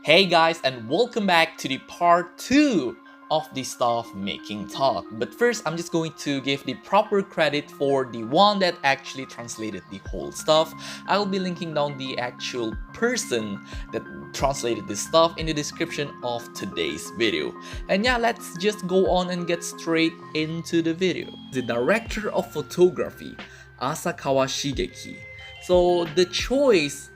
Hey guys, and welcome back to the part 2 of the stuff making talk. But first, I'm just going to give the proper credit for the one that actually translated the whole stuff. I'll be linking down the actual person that translated this stuff in the description of today's video. And yeah, let's just go on and get straight into the video. The director of photography, Asakawa Shigeki. So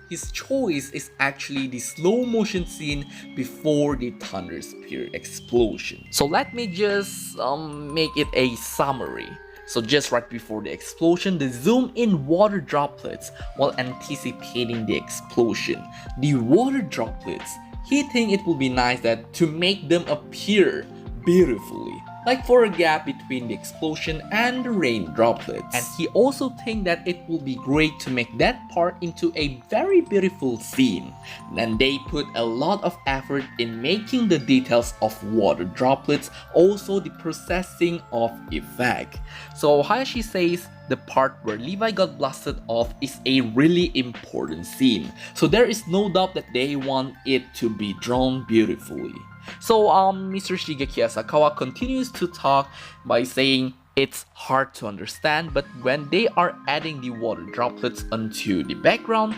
his choice is actually the slow motion scene before the Thunder Spear explosion. So let me just make it a summary. So just right before the explosion, they zoom in water droplets while anticipating the explosion. The water droplets, he think it would be nice that to make them appear beautifully, like for a gap between the explosion and the rain droplets. And he also think that it will be great to make that part into a very beautiful scene. And they put a lot of effort in making the details of water droplets, also the processing of effect. So Hayashi says the part where Levi got blasted off is a really important scene. So there is no doubt that they want it to be drawn beautifully. So Mr. Shigeki Asakawa continues to talk by saying it's hard to understand, but when they are adding the water droplets onto the background,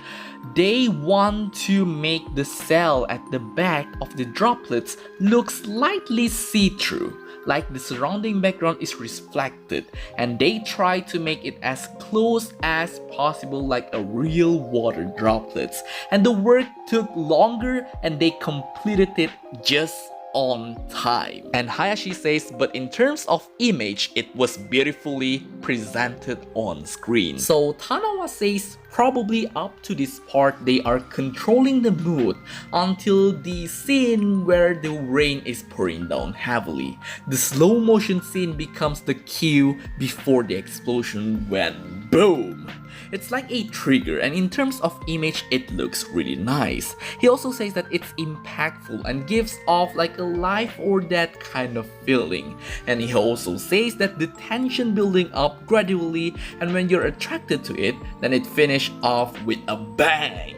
they want to make the cell at the back of the droplets look slightly see-through, like the surrounding background is reflected, and they try to make it as close as possible like a real water droplets. And the work took longer and they completed it just on time. And Hayashi says, but in terms of image, it was beautifully presented on screen. So Tanawa says probably up to this part they are controlling the mood until the scene where the rain is pouring down heavily. The slow motion scene becomes the cue before the explosion when boom! It's like a trigger, and in terms of image, it looks really nice. He also says that it's impactful and gives off like a life or death kind of feeling. And he also says that the tension building up gradually, and when you're attracted to it, then it finishes off with a bang.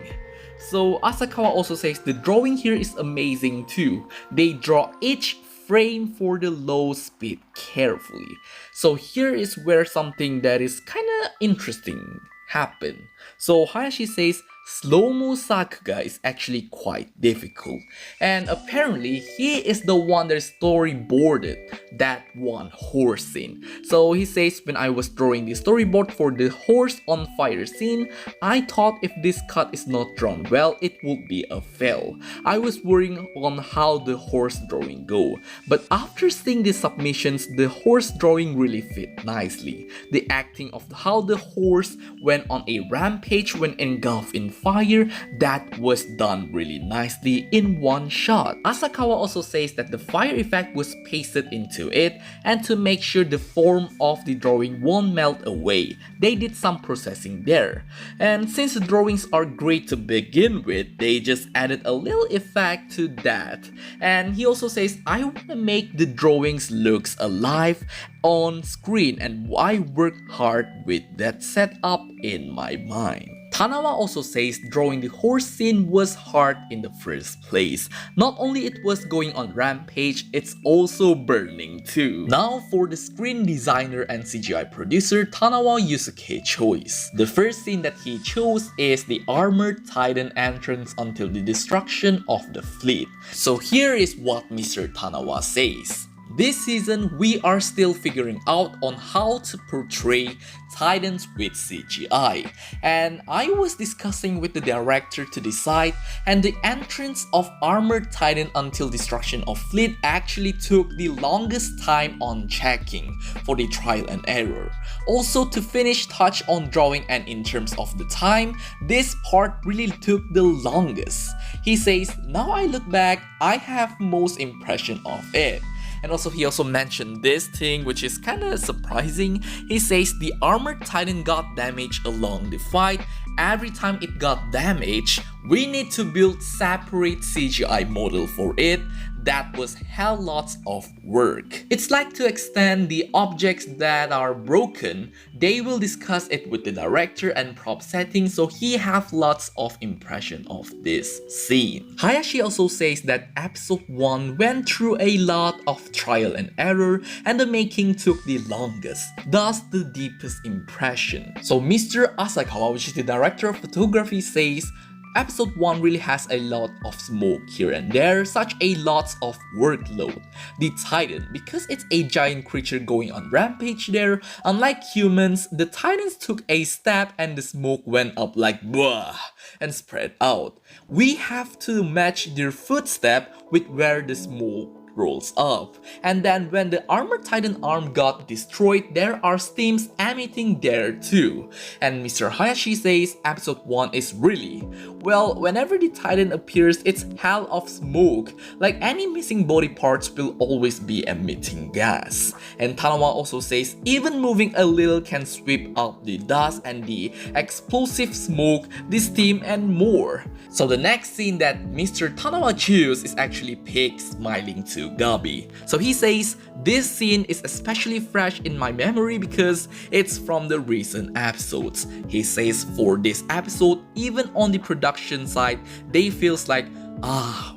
So Asakawa also says the drawing here is amazing too. They draw each frame for the low speed carefully. So here is where something that is kinda interesting happen. So Hayashi says slow-mo Sakuga is actually quite difficult, and apparently he is the one that storyboarded that one horse scene. So he says, when I was drawing the storyboard for the horse on fire scene, I thought if this cut is not drawn well, it would be a fail. I was worrying on how the horse drawing go, but after seeing the submissions, the horse drawing really fit nicely. The acting of how the horse went on a rampage when engulfed in fire, that was done really nicely in one shot. Asakawa also says that the fire effect was pasted into it, and to make sure the form of the drawing won't melt away, they did some processing there. And since the drawings are great to begin with, they just added a little effect to that. And he also says, I want to make the drawings looks alive on screen, and I worked hard with that setup in my mind. Tanawa also says drawing the horse scene was hard in the first place. Not only it was going on rampage, it's also burning too. Now for the screen designer and CGI producer Tanawa Yusuke choice. The first scene that he chose is the armored titan entrance until the destruction of the fleet. So here is what Mr. Tanawa says. This season, we are still figuring out on how to portray Titans with CGI, and I was discussing with the director to decide, and the entrance of Armored Titan until destruction of fleet actually took the longest time on checking for the trial and error. Also, to finish touch on drawing, and in terms of the time, this part really took the longest. He says, now I look back, I have most impression of it. And also he also mentioned this thing which is kinda surprising. He says the armored titan got damaged along the fight. Every time it got damaged, we need to build separate CGI model for it. that was hell lots of work. It's like to extend the objects that are broken, they will discuss it with the director and prop setting, so he have lots of impression of this scene. Hayashi also says that episode 1 went through a lot of trial and error and the making took the longest, thus the deepest impression. So Mr. Asakawa, which is the director of photography, says episode 1 really has a lot of smoke here and there, such a lot of workload. The Titan, because it's a giant creature going on rampage there, unlike humans, the Titans took a step and the smoke went up like blah and spread out. We have to match their footstep with where the smoke rolls up. And then when the armored titan arm got destroyed, there are steams emitting there too. And Mr. Hayashi says episode 1 is really, well, whenever the titan appears, it's hell of smoke. Like any missing body parts will always be emitting gas. And Tanawa also says even moving a little can sweep up the dust and the explosive smoke, the steam and more. So the next scene that Mr. Tanawa chooses is actually Pig smiling to Gabi. So he says, this scene is especially fresh in my memory because it's from the recent episodes. He says for this episode, even on the production side, they feels like,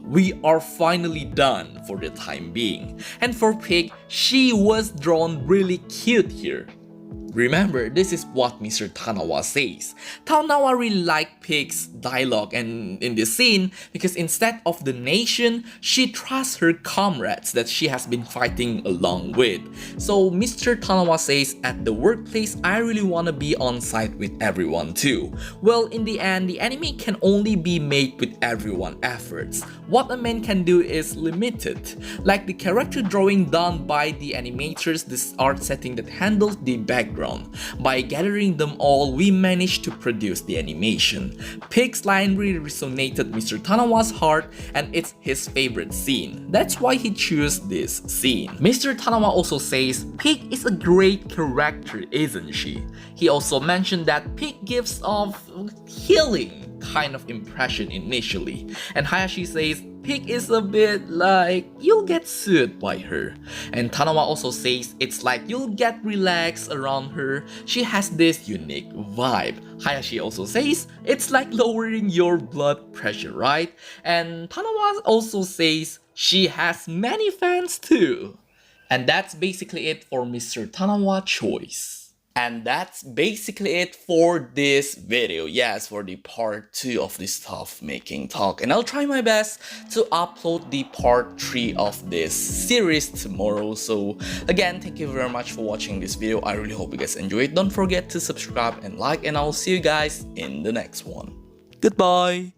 we are finally done for the time being. And for Pig, she was drawn really cute here. Remember, this is what Mr. Tanawa says. Tanawa really liked Pig's dialogue and in this scene because instead of the nation, she trusts her comrades that she has been fighting along with. So Mr. Tanawa says, at the workplace, I really want to be on site with everyone too. Well, in the end, the anime can only be made with everyone's efforts. What a man can do is limited. Like the character drawing done by the animators, this art setting that handles the background. By gathering them all, we managed to produce the animation. Pig's line really resonated Mr. Tanawa's heart and it's his favorite scene. That's why he chose this scene. Mr. Tanawa also says, Pig is a great character, isn't she? He also mentioned that Pig gives off healing kind of impression initially. And Hayashi says, Pig is a bit like you'll get soothed by her. And Tanawa also says it's like you'll get relaxed around her. She has this unique vibe. Hayashi also says it's like lowering your blood pressure, right? And Tanawa also says she has many fans too. And that's basically it for Mr. Tanawa choice. And that's basically it for this video. Yes, for the part 2 of this stuff making talk. And I'll try my best to upload the part 3 of this series tomorrow. So again, thank you very much for watching this video. I really hope you guys enjoy it. Don't forget to subscribe and like, and I'll see you guys in the next one. Goodbye.